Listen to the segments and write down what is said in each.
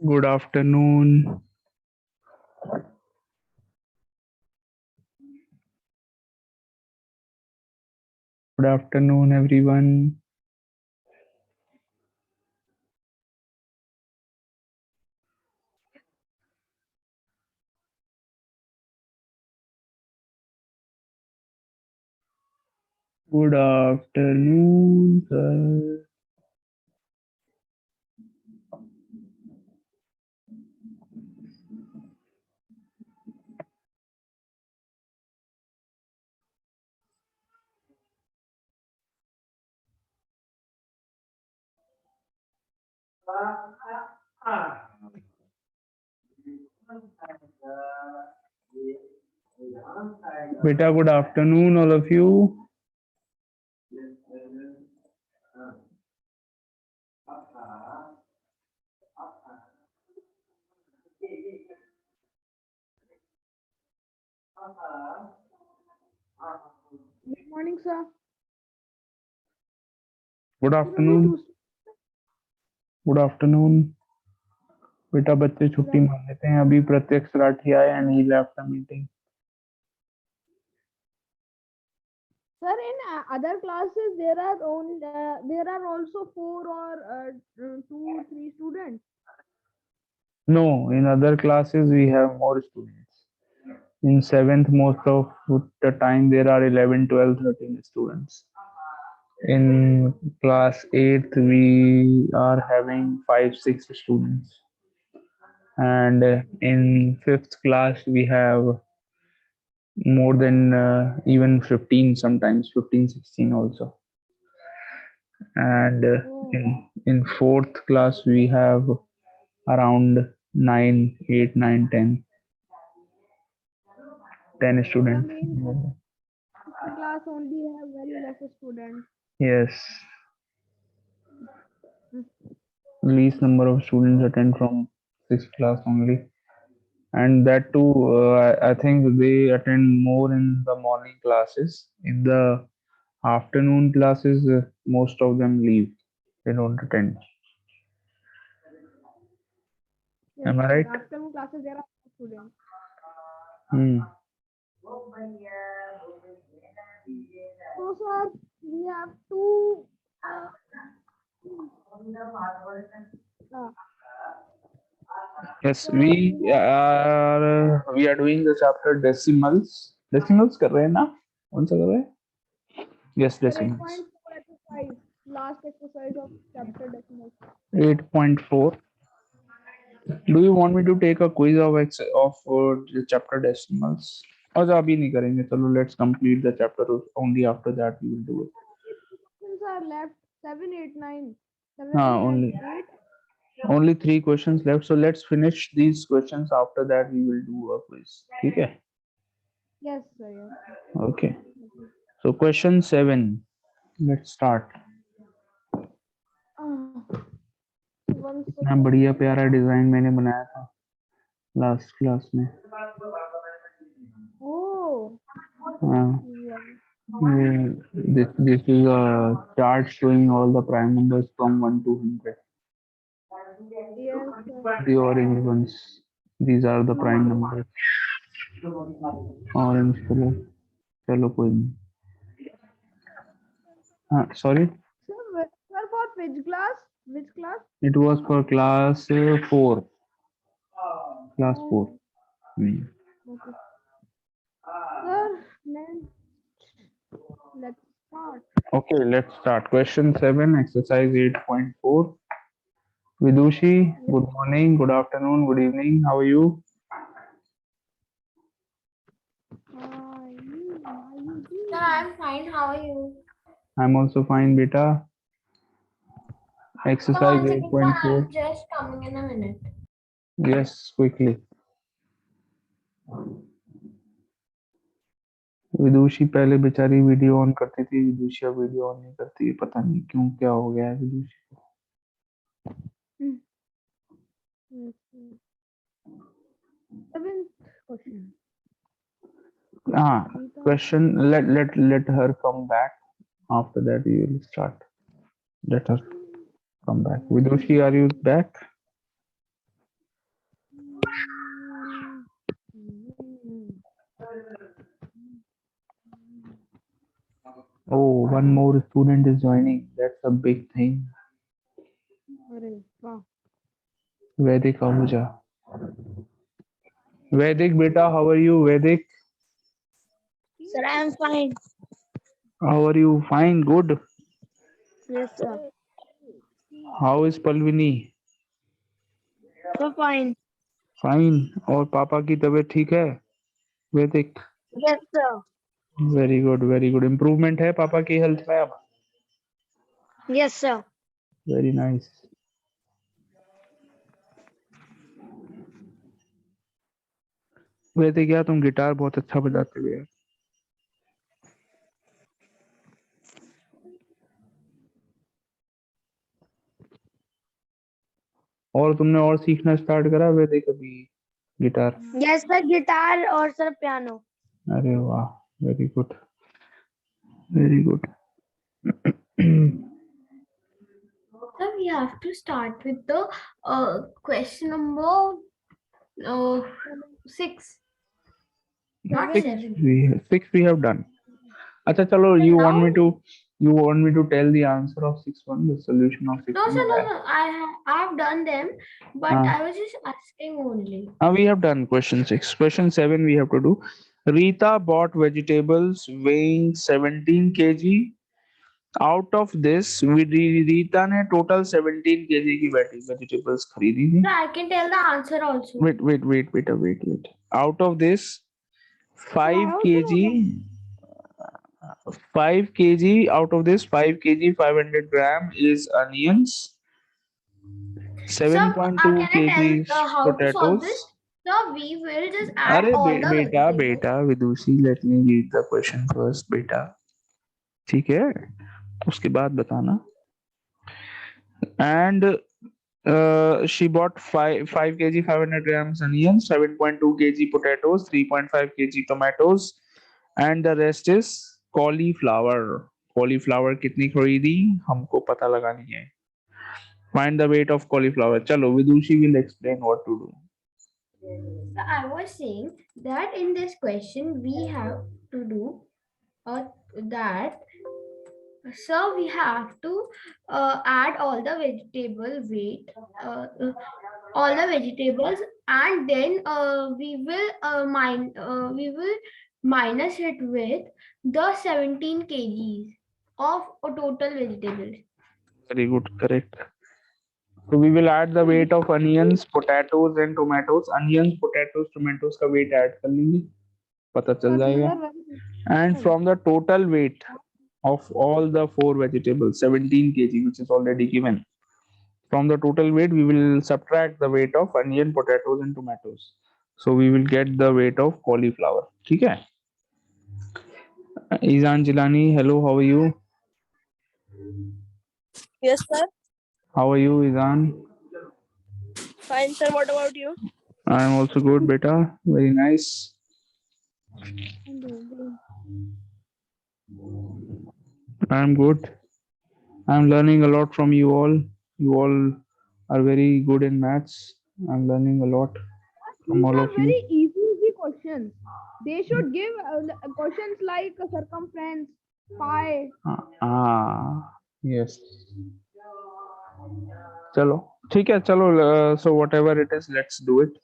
Good afternoon. Good afternoon, everyone. Good afternoon, sir. Beta, good afternoon, all of you. Good morning, sir. Good Sir, अभी afternoon. Good afternoon. बेटा बच्चे Good छुट्टी मार लेते हैं अभी प्रत्यक्ष राठी आया and he left the meeting. Sir, in other classes there are also four or two, three students. No, in other classes we have more students. In 7th, most of the time there are 11, 12, 13 students. In class 8th, we are having 5, 6 students. And in 5th class, we have more than even 15, sometimes 15, 16 also. And Oh, in 4th class, we have around 9, 8, 9, 10, 10 some students. in fifth class only have very less students. Yes, Mm. least number of students attend from 6th class only. And that too, I think they attend more in the morning classes. In the afternoon classes, most of them leave. They don't attend. Yes, Am I sir. right? Afternoon classes there are no students. Hmm. So, sir, we have two. Uh, uh, Yes, sir, we have we are doing the chapter decimals. Decimals कर रहे हैं ना? कौन सा कर रहे हैं? Yes, sir decimals. 8.4 exercise. Last exercise of chapter decimals. 8.4. Do you want me to take a quiz of the chapter decimals? और अभी नहीं करेंगे. चलो, let's complete the chapter. Only after that we will do it. Questions are left 7, 8, 9. हाँ, 7 and 8. only 3 questions left. So let's finish these questions. After that, we will do a quiz. ठीक है? Yes, sir. Yes. Okay. So question 7. Let's start. One इतना second. बढ़िया प्यारा design मैंने बनाया था last class में. Oh, हाँ, yeah. this is a chart showing all the prime numbers from 1 to 100. Yes, sir. The orange ones. These are the prime numbers. Orange color. चलो कोई नहीं. हाँ, sorry. Sir, for which class? Which class? It was for class 4. Class 4. Oh, Hmm. okay. Sir, then let's start. Okay, let's start. Question 7, exercise 8.4. Vidushi, Yes. good morning, good afternoon, good evening. How are you? Hi, how you Sir, doing? I'm fine. How are you? I'm also fine, beta. Sir, Exercise one second, sir. 8.4. I'm just coming in a minute. Yes, quickly. विदुषी पहले बेचारी video on करती थी. विदुषी अब video on नहीं करती है. पता नहीं क्यों, क्या हो गया है विदुषी को. Yes, sir. Seventh question. हाँ, Beta. question. Let her come back. After that we will start. Let her come back. Vidushi, are you back? Oh, one more student is joining. That's a big thing. अरे वाह Vedic Ahuja. Vedic beta, how are you? Vedic, Sir, I am fine. how are you? Fine, good. Yes, sir. How is Palvini? So fine. Fine. और पापा की तबीयत ठीक है? Vedic. Yes, sir. Very good very good. Improvement है पापा की health में अब? Yes, sir. Very nice. वैसे क्या तुम गिटार बहुत अच्छा बजाते हो यार. और तुमने और सीखना स्टार्ट करा वैसे कभी गिटार? Yes, sir. Guitar और sir piano. अरे वाह, very good very good. So we have to start with the question number 6, not 7. Six we have done. अच्छा चलो, So you now, want me to tell the answer of 6-1, the solution of 6-1? no, sir, no. I have done them, but Ah. I was just asking only. We have done question 6. Question 7 we have to do. Rita bought vegetables weighing 17 kg. Out of this, Rita ने total 17 kg की vegetables खरीदी थी. So I can tell the answer also. Wait. Out of this, 5 kg, 5 kg. Out of this, 5 kg, 500 gram is onions. 7.2 can I kg tell how to solve potatoes. this? So we will just add अरे all the vegetables. बेटा विदुषी, let me read the question first बेटा. ठीक है, उसके बाद बताना. And she bought 5 kg 500 grams onions, 7.2 kg potatoes, 3.5 kg tomatoes, and the rest is cauliflower. Cauliflower कितनी खरीदी हमको पता लगानी है. Find the weight of cauliflower. चलो, विदुषी will explain what to do. So I was saying that in this question we have to do that. So we have to add all the vegetable weight, all the vegetables, and then we will minus it with the 17 kgs of total vegetables. Very good, correct. So we will add the weight of onions, potatoes and tomatoes. Onions, potatoes, tomatoes का weight add कर लेंगे, पता चल जाएगा. And from the total weight of all the 4 vegetables, 17 kg, which is already given. From the total weight, we will subtract the weight of onion, potatoes and tomatoes. So we will get the weight of cauliflower. ठीक है? Izan Jilani, hello, how are you? Yes, sir. How are you, Izan? Fine, sir. What about you? I am also good, beta. Very nice. I am good. I am learning a lot from you all. You all are very good in maths. I am learning a lot from all These are of you. very easy questions. They should give questions like circumference, pi. Yes. चलो ठीक है, चलो. So whatever it is, let's do it.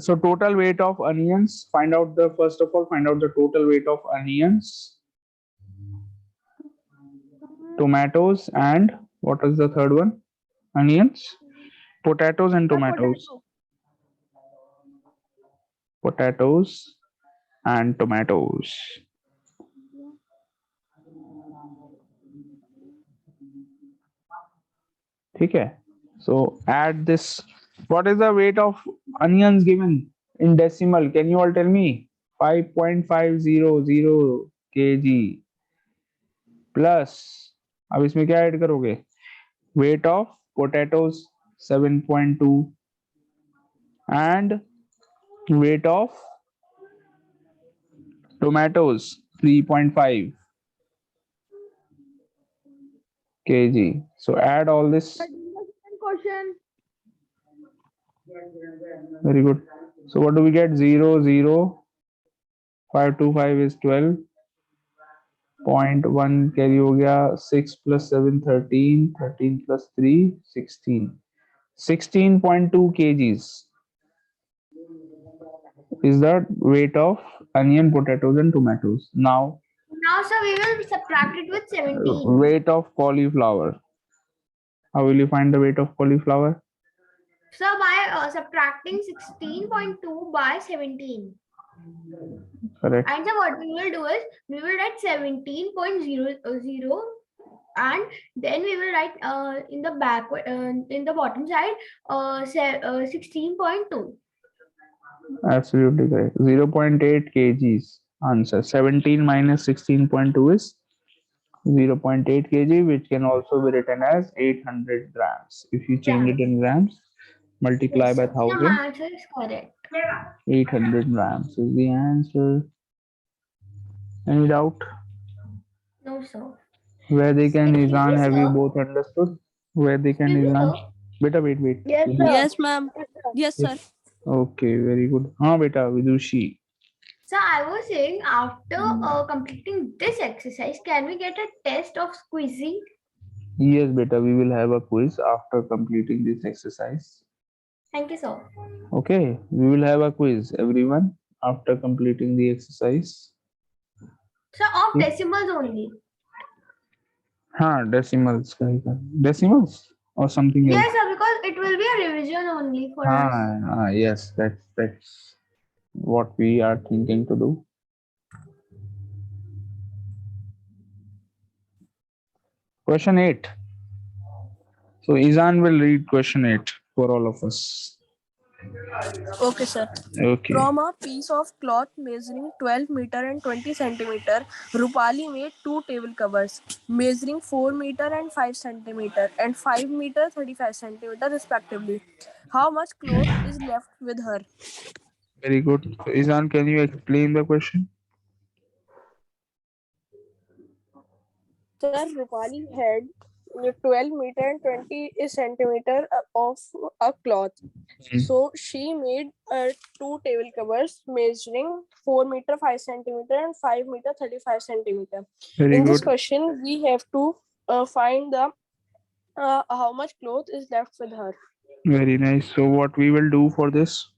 So total weight of onions. First of all, find out the total weight of onions, tomatoes, and what is the third one? Onions, potatoes, and tomatoes. Potatoes and tomatoes. ठीक है. So add this. What is the weight of onions given in decimal? Can you all tell me? 5.500 kg plus. अब इसमें क्या add करोगे? Weight of potatoes 7.2 and weight of tomatoes 3.5 kg. So add all this. Question. Very good. So what do we get? 0, 0. 5 to 5 is 12. 0.1 carry हो गया, 6 plus 7 13, 13 plus 3 16, 16.2 kgs is the weight of onion, potatoes and tomatoes. Now Now, sir, we will subtract it with 17. weight of cauliflower. How will you find the weight of cauliflower? So by subtracting 16.2 by 17. Correct. And so what we will do is we will write 17.00 and then we will write in the back in the bottom side 16.2. Absolutely correct. 0.8 kgs. Answer. 17 minus 16.2 is 0.8 kg, which can also be written as 800 grams. If you change it in grams, multiply Yes, by sir. So 1000, my answer is correct. 800 grams is the answer. Any doubt? No, sir. Vedic and Excuse Izan, me, have you sir. both understood? Vedic and Excuse me, Izan. sir. Beta, wait. Yes, Please. sir. Yes, ma'am. Yes, sir. Okay, very good. हाँ बेटा विदुषी. So I was saying after completing this exercise, can we get a test of squeezing? Yes beta, we will have a quiz after completing this exercise. Thank you, sir. Okay, we will have a quiz, everyone, after completing the exercise. So of decimals only. हाँ, decimals कहेगा. Decimals or something else. Yes, sir, because it will be a revision only for us. Yes, that's what we are thinking to do. Question 8. So Izan will read question 8 for all of us. Okay, sir. Okay. From a piece of cloth measuring 12 meter and 20 centimeter, Rupali made 2 table covers measuring 4 meter and 5 centimeter and 5 meter 35 centimeter respectively. How much cloth is left with her? Very good. So Izan, can you explain the question? Sir, Rupali had 12 meter and 20 centimeter of a cloth. So she made 2 table covers measuring 4 meter 5 centimeter and 5 meter 35 centimeter. Very In this good. question, we have to find the how much cloth is left with her. Very nice. So what we will do for this?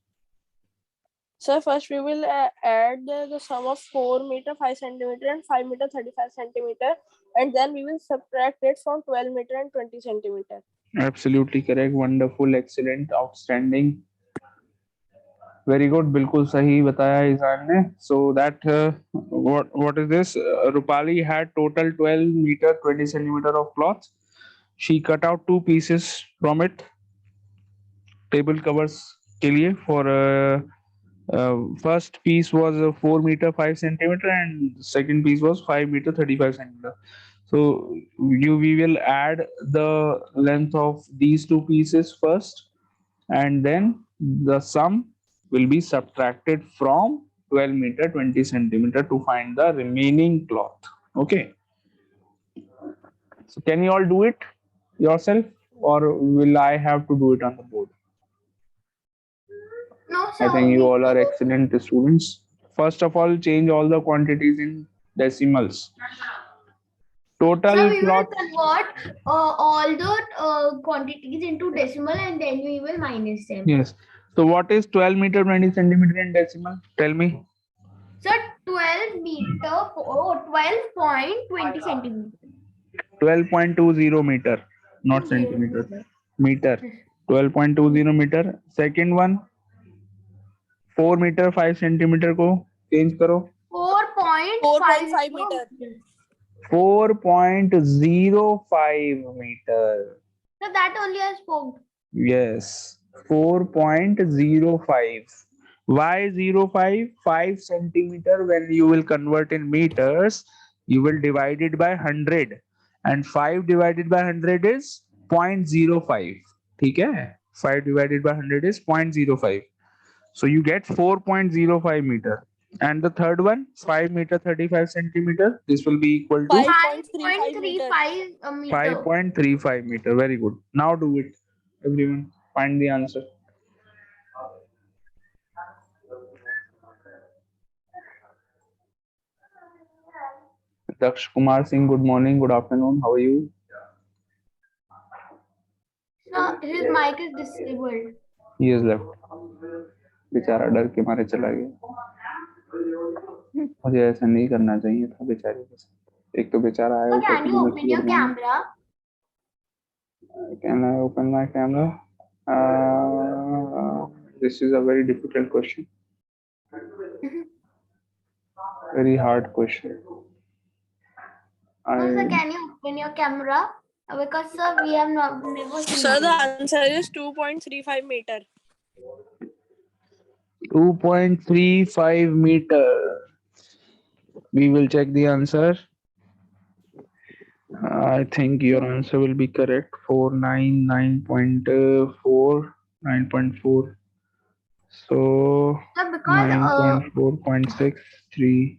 So first we will add the sum of 4 meter 5 centimeter and 5 meter 35 centimeter, and then we will subtract it from 12 meter and 20 centimeter. Absolutely correct. Wonderful, excellent, outstanding. Very good. बिल्कुल सही बताया ईजान ने. So that what is this? Rupali had total 12 meter 20 centimeter of cloth. She cut out 2 pieces from it. Table covers के लिए for first piece was 4 meter 5 centimeter and second piece was 5 meter 35 centimeter. So we will add the length of these 2 pieces first, and then the sum will be subtracted from 12 meter 20 centimeter to find the remaining cloth. Okay, so can you all do it yourself, or will I have to do it on the board? No, I sir. think you all are we- excellent students. First of all, change all the quantities in decimals. Total So we will cloth. convert all the quantities into decimal and then we will minus them. Yes. So what is 12 meter 20 centimeter in decimal? Tell me. So 12 meter, 12.20 centimeter. 12.20 meter, not centimeter. Meter. 12.20 meter. Second one, 4 meter 5 centimeter को change करो. 4.5 meter. 4.05 meter. So that only I spoke. Yes, 4.05. Why 05? 5 centimeter. When you will convert in meters, you will divide it by 100, and 5 divided by 100 is 0.05. ठीक है? 5 divided by 100 is 0.05. So you get 4.05 meter. And the third one, 5 meter 35 centimeter. This will be equal to 5.35 meter. 5.35 meter. 5.35 meter. Very good. Now do it. Everyone, find the answer. Daksh Kumar Singh, good morning, good afternoon. How are you? So his mic is disabled. He is left. बेचारा डर के मारे चला गया. मुझे ऐसा नहीं करना चाहिए था बेचारे के साथ. एक तो बेचारा आया So ऊपर can से you मुझे open your good morning. camera? Can I open my camera? This is a very difficult question. Very hard question. No, sir, I can you open your camera? Because sir, we have not never seen Sir, the you. answer is 2.35 meter. 2.35 meter. We will check the answer. I think your answer will be correct. 499.4, 9.4. So Sir, because 9.4.63.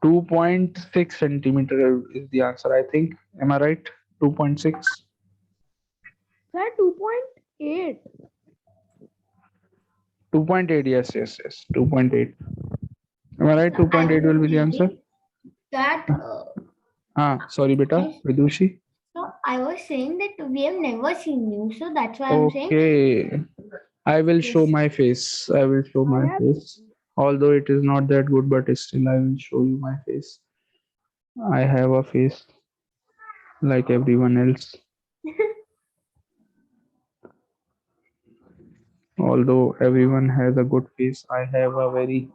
2.6 centimeter is the answer, I think. Am I right? 2.6. Sir, 2.8. 2.8. Yes. 2.8. Am I right? sir, I 2.8 will was be the answer. saying that Sorry, beta. Vidushi. so I was saying that we have never seen you, so that's why I'm saying Okay. I will show Yes. my face. I will show my have- face. Although it is not that good, but still I will show you my face. I have a face like everyone else. Although everyone has a good face, I have a very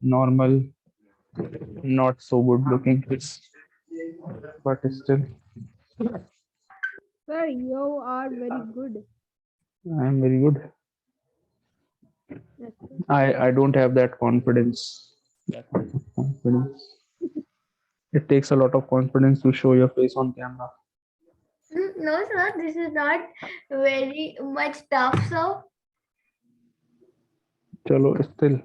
normal, not so good looking face. But still, Sir, you are very good. I am very good. Yes, sir. I don't have that confidence. That much of confidence. It takes a lot of confidence to show your face on camera. no, sir, this is not very much tough. So Chalo, still,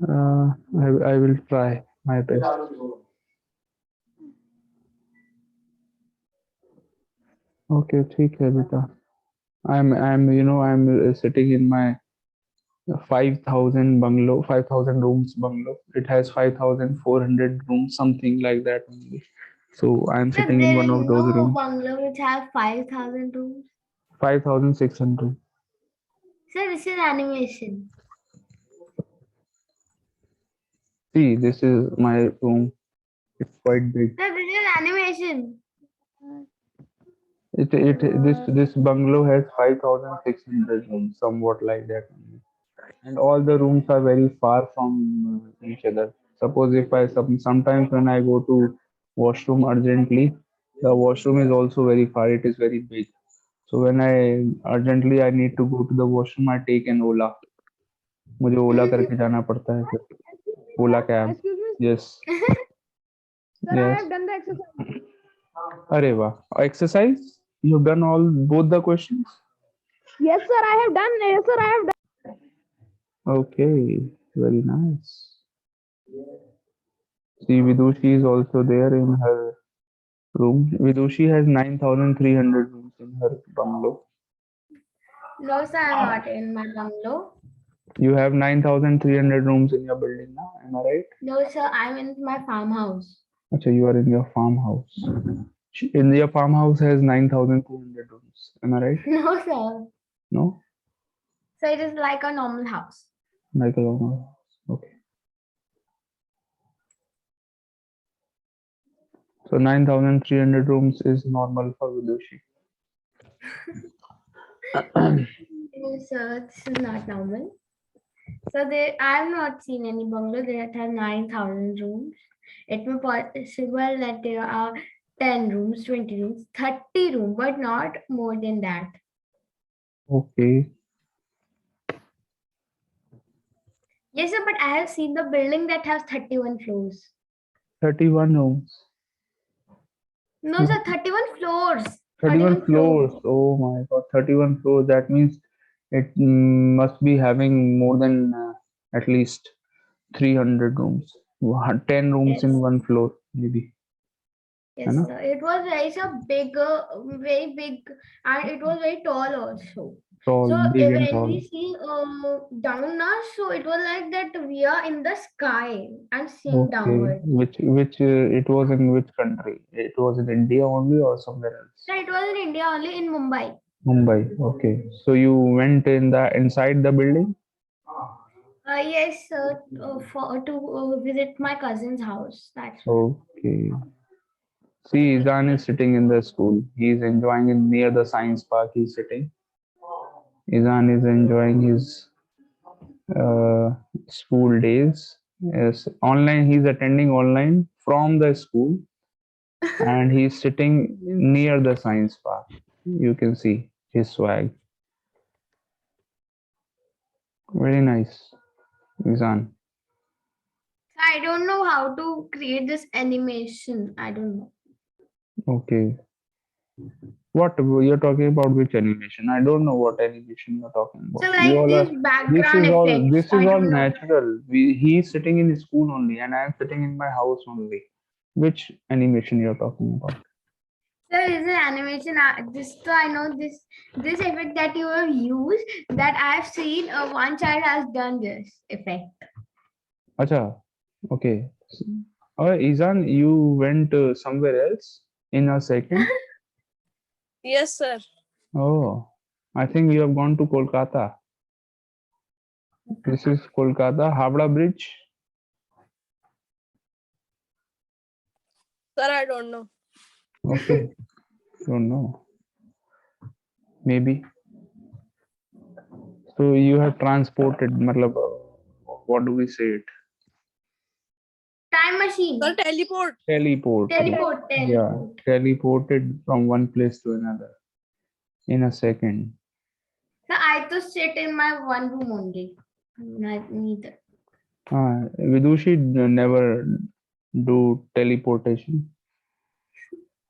I will try my best. Okay, ठीक है बेटा. I'm sitting in my 5,000 bungalow, 5,000 rooms bungalow. It has 5,400 rooms, something like that only. So I'm sir, sitting in there one is of those no rooms. bungalow which have 5,000 rooms. 5,600. Sir, this is animation. See, this is my room. It's quite big. Sir, this is animation. This bungalow has 5,600 rooms, somewhat like that only. And all the rooms are very far from each other. Suppose if sometimes when I go to washroom urgently, the washroom is also very far. It is very big. So when I need to go to the washroom, I take an Ola. मुझे ओला करके जाना पड़ता है फिर. ओला cab. Excuse me, Yes. sir, I Yes. have done the exercise. अरे वाह. Exercise? You've done both the questions? Yes, sir, I have done. Yes, sir, I have done. Okay. Very nice. See, Vidushi is also there in her room. Vidushi has 9,300 rooms in her bungalow. No, sir, I'm not in my bungalow. You have 9,300 rooms in your building now, am I right? No, sir, I'm in my farmhouse. Achha, you are in your farmhouse. In your farmhouse has 9,200 rooms, am I right? No, sir. No? So it is like a normal house. Like a normal house. Okay. So 9,300 rooms is normal for Vidushi. No, sir, this is not normal. So I have not seen any bungalow that has 9,000 rooms. It may be possible that there are 10 rooms, 20 rooms, 30 rooms, but not more than that. Okay. Yes, sir, but I have seen the building that has 31 floors. 31 rooms. No, sir, 31 floors. 31 floors. Oh my God, 31 floors. That means it must be having more than at least 300 rooms. 10 rooms in Yes. one floor, maybe. Yes, है ना? sir. It was very big, and it was very tall also. Tall, So big and when tall. we see down now, so it was like that we are in the sky and seeing Okay. downward. Which it was in which country? It was in India only or somewhere else? So it was in India only, in Mumbai. Mumbai. Okay. So you went inside the building? Yes, sir, to visit my cousin's house. That's why. Okay. See, Izan is sitting in the school. He is enjoying it near the science park. He's sitting. Izan is enjoying his uh, school days. Yes, online. He's attending online from the school, and he's sitting near the science park. You can see his swag. Very nice, Izan. I don't know how to create this animation. I don't know. Okay. What you're talking about? Which animation? I don't know what animation you're talking about. So We like all are. this background This effects. is I all don't know. natural. He's sitting in school only, and I'm sitting in my house only. Which animation you're talking about? There is an animation. This I know this effect that you have used, that I've seen. One child has done this effect. Acha. Okay. Izan, you went somewhere else in a second. Yes, sir. Oh, I think you have gone to Kolkata. This is Kolkata, Howrah Bridge. Sir, I don't know. Okay. Don't know. Maybe. So you have transported, matlab, what do we say it? Time machine. Sir, teleport. Teleport. Teleport. Yeah, teleported from one place to another in a second. So I to sit in my one room only. Neither. Vidushi never do teleportation.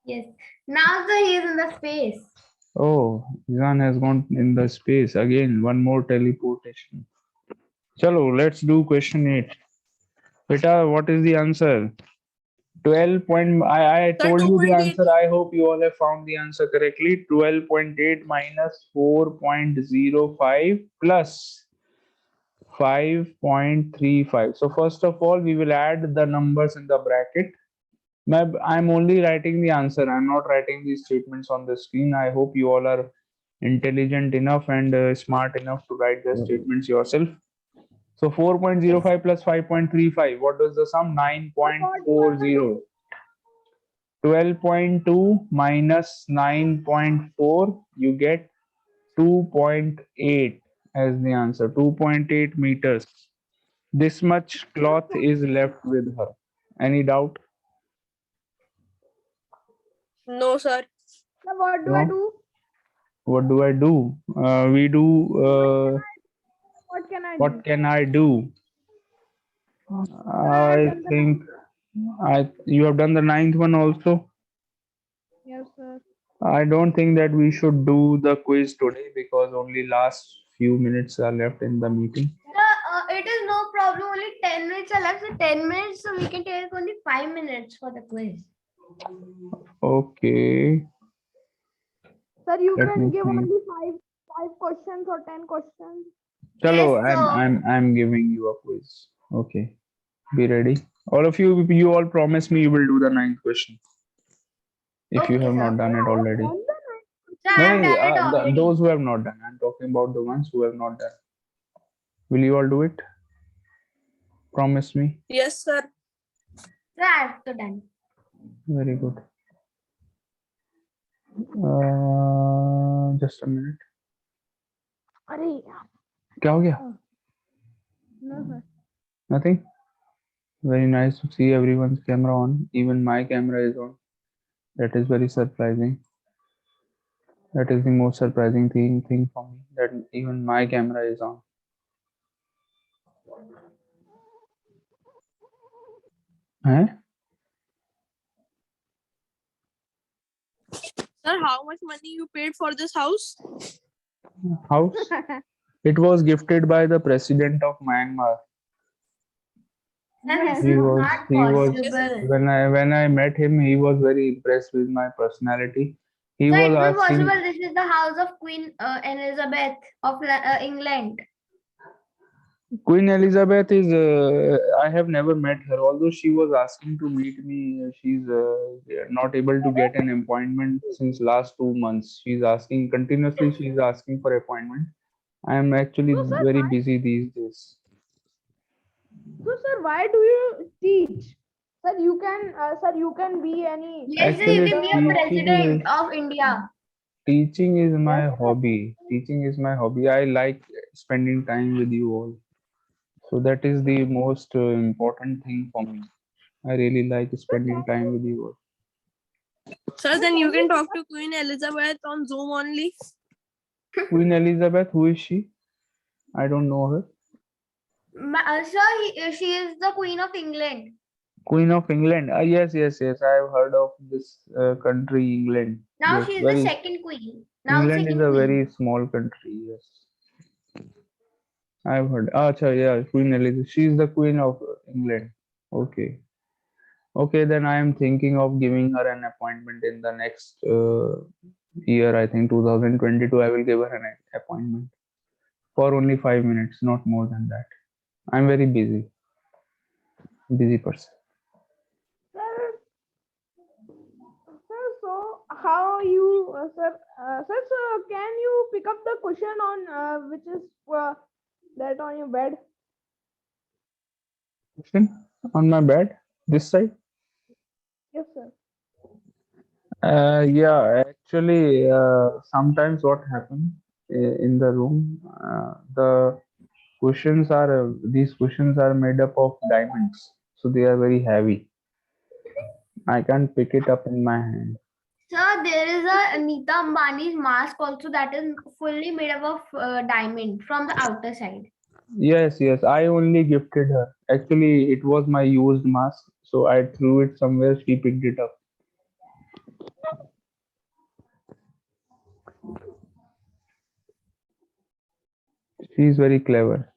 Yes. Now so he is in the space. Oh, Izan has gone in the space again. One more teleportation. Chalo, let's do question 8. Beta, what is the answer? 12 point. I Sir, told you the 2.8. answer. I hope you all have found the answer correctly. 12.8 minus 4.05 plus 5.35. So first of all, we will add the numbers in the bracket. I'm only writing the answer. I'm not writing these statements on the screen. I hope you all are intelligent enough and smart enough to write the statements yourself. So 4.05 plus 5.35. What does the sum? 9.40. 12.2 minus 9.4. You get 2.8 as the answer. 2.8 meters. This much cloth is left with her. Any doubt? No, sir. So what do No? I do? What do I do? We do. What can I do? What can I do? I think you have done the 9th one also. Yes, sir. I don't think that we should do the quiz today because only last few minutes are left in the meeting. It is no problem. Only 10 minutes are left. So 10 minutes, so we can take only 5 minutes for the quiz. Okay. Sir, you Let can me give think. only five questions or 10 questions. Chalo, Yes, sir. I'm giving you a quiz. Okay. Be ready. All of you all promise me you will do the 9th question. If you Okay, have sir. not done it already. So I have done it already. Those who have not done. I'm talking about the ones who have not done. Will you all do it? Promise me. Yes, sir. So I have to done. Very good. Just a minute. अरे क्या हो गया? no, sir. Nothing. Very nice to see everyone's camera on. Even my camera is on. That is very surprising. That is the most surprising thing for me. That even my camera is on. Huh? Sir, how much money you paid for this house? House? It was gifted by the president of Myanmar. Yes. He was Not he was possible. when I met him, he was very impressed with my personality. He So was it's not asking. possible. This is the house of Queen Elizabeth of England. Queen Elizabeth is. I have never met her. Although she was asking to meet me, she's not able to get an appointment since last 2 months. She's asking continuously. She's asking for appointment. I am actually So, sir, very why, busy these days. why do you teach? Sir, you can be any Yes, sir, you Actually, can be a doctor. president of India. teaching is my Yes, sir. hobby. Teaching is my hobby. I like spending time with you all. So that is the most important thing for me. I really like Sir, spending time with you all. Sir, then can you can you talk to Queen Elizabeth on Zoom only. Queen Elizabeth, who is she? I don't know her. Sir, she is the Queen of England. Queen of England. Yes, yes, yes. I have heard of this country, England. Now Yes, she is the very. second queen. Now England is second a queen. very small country. Yes, I've heard. Acha, yeah, Queen Elizabeth. She is the Queen of England. Okay. Okay, then I am thinking of giving her an appointment in the next year. I think 2022. I will give her an appointment for only 5 minutes, not more than that. I'm very busy person. sir, sir, so how you, sir, can you pick up the cushion on which is that on your bed? Question on my bed, this side. Yes, sir. Yeah, actually, sometimes what happens in the room, the cushions are these cushions are made up of diamonds, so they are very heavy. I can't pick it up in my hand. Sir, there is a Anita Ambani's mask also that is fully made up of diamond from the outer side. Yes, yes, I only gifted her. Actually, it was my used mask, so I threw it somewhere. She picked it up. She's very clever.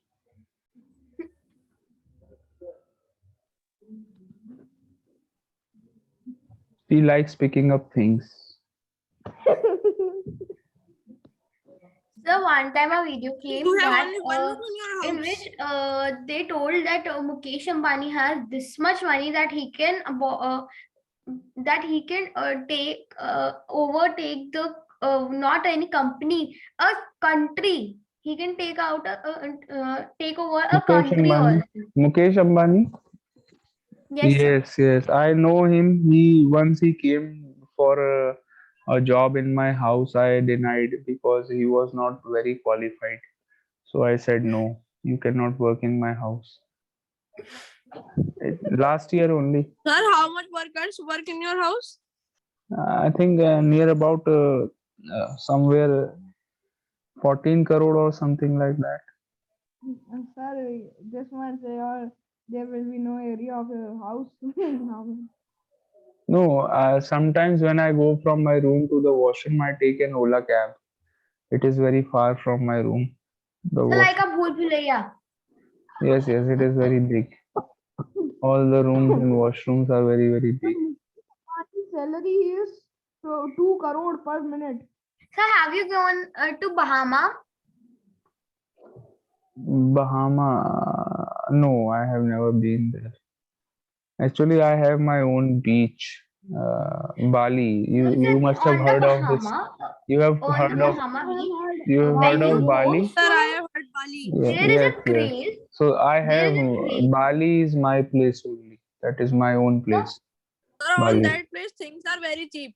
She likes picking up things. So one time a video came You have that only one room in your in house. which they told that Mukesh Ambani has this much money that he can overtake the not any company, a country. He can take over a Mukesh country Ambani. also. Mukesh Ambani. Yes, sir. Yes, yes, I know him. He came for a job in my house. I denied because he was not very qualified. So I said no, you cannot work in my house. Last year only. Sir, how much workers work in your house? I think near about somewhere 14 crore or something like that. Sir, just once there will be no area of your house. Now, No, sometimes when I go from my room to the washroom, I take an Ola cab. It is very far from my room. The So like washroom. a Bhool Bhulaiya. Yes, yes, it is very big. All the rooms and washrooms are very, very big. His salary is 2 crore per minute. Sir, have you gone to Bahama? Bahama, no, I have never been there. Actually, I have my own beach, Bali. You Sir, you must have on the heard of this. Bahama, You have on the heard of Bahama beach, you have heard when of you Bali? go, Sir, I so have heard Bali. there is Yes, a yes. craze. So I There have is a craze. Bali is my place only. That is my own place. Sir, on Bali. that place things are very cheap.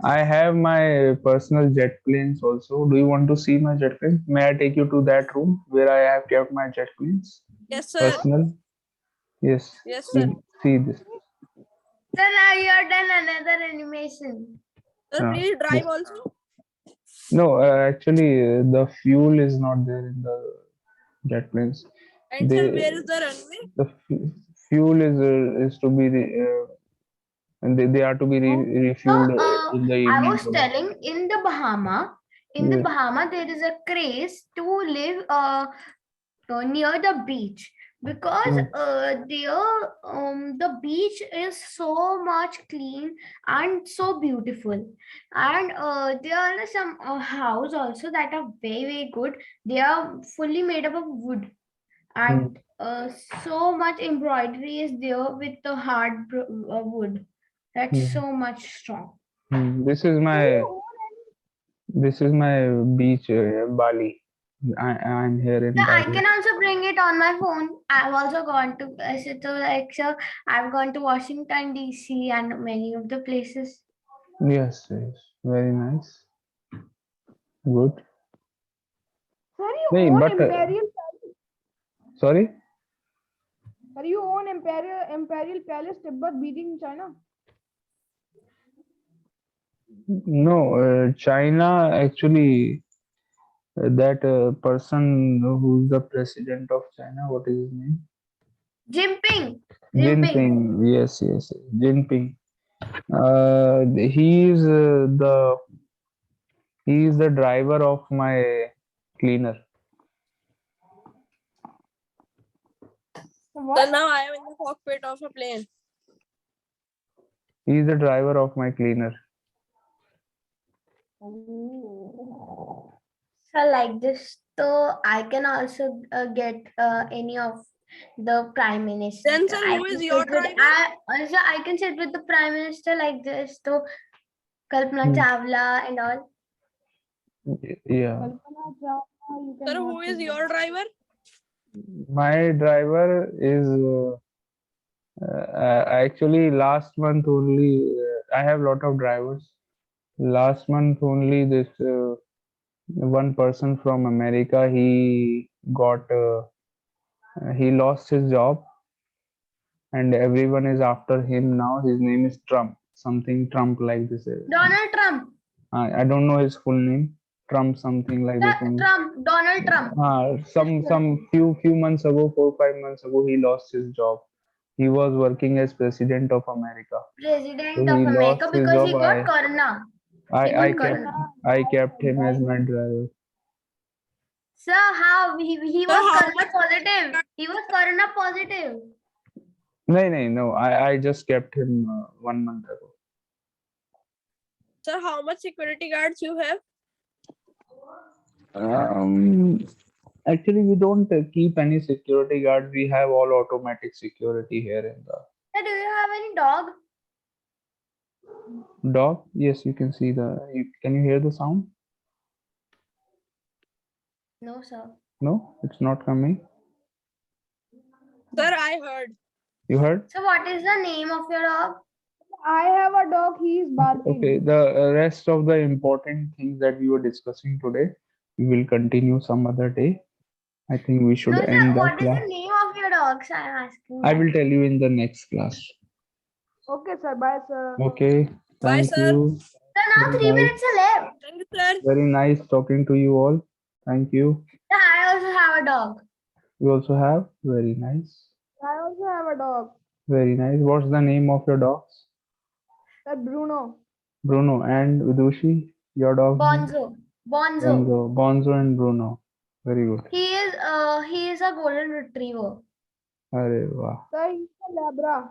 I have my personal jet planes also. Do you want to see my jet planes? May I take you to that room where I have kept my jet planes? Yes, sir. Personal? Yes. Yes, sir. See this. So now you are done another animation. Sir, Uh, please drive this- also. No, actually, the fuel is not there in the jet planes. And sir, They where is the runway? the fuel is to be and they are to be So refueled in the I evening. was telling in the Bahama, Yes. there is a craze to live near the beach. because Hmm. there the beach is so much clean and so beautiful, and there are some house also that are very good. They are fully made up of wood, Hmm. and so much embroidery is there with the hard wood. That's Hmm. so much strong. Hmm. Sir, you own This is my beach, Bali. I'm here in Yeah, I Bali. can also bring it on my phone. I've also gone to so I've gone to Washington DC and many of the places. Yes, yes, very nice. Good. Sir, you Hey, own but Imperial Palace. sorry. Sir, you own Imperial Palace, Tibet, Beijing, China. No, China actually, that person who's the president of China, what is his name? Jinping. Jinping. Jinping. Yes, yes, Jinping. He is the driver of my cleaner. So What? now I am in the cockpit of a plane. He is the driver of my cleaner. So like this, so I can also get any of the prime minister. Then, sir, I who can is your sit with driver? I can sit with the prime minister like this. So Kalpana Hmm. Chawla and all. Yeah. Kalpana Chawla, you Sir, cannot who is sit your driver? My driver is actually last month only. I have lot of drivers. Last month only, this one person from America, he lost his job, and everyone is after him now. His name is Trump, something Trump like this. Donald Trump. I don't know his full name. Trump something like this only. Trump. Donald Trump. Some few months ago, 4 5 months ago, he lost his job. He was working as president of America, so President he of lost America his because job. he got corona. He I got kept corona. I kept him as my driver. So how he Sir, was how corona much? positive. He was corona positive. No. I just kept him 1 month ago. Sir, how much security guards you have? Actually, we don't keep any security guards. We have all automatic security here in the So do you have any dog? dog. Yes, you can see the. Can you hear the sound? No, sir. No, it's not coming. Sir, I heard. You heard? So what is the name of your dog? I have a dog, he is barking. Okay. The rest of the important things that we were discussing today, we will continue some other day. I think we should No, sir. end the What is class. the name of your dogs? I'm asking. I that. will tell you in the next class. Okay, sir, bye, sir. Okay. Bye, Thank sir. you. So now Very 3 nice. minutes are left. Thank you, sir. Very nice talking to you all. Thank you. So I also have a dog. You also have? Very nice. I also have a dog, Very nice. What's the name of your dogs? sir, Bruno. Bruno and Vidushi, your dog's name? Bonzo. Bonzo. Bonzo. Bonzo and Bruno. Very good. He is a golden retriever. Arey wah. Sir, he's a Labra.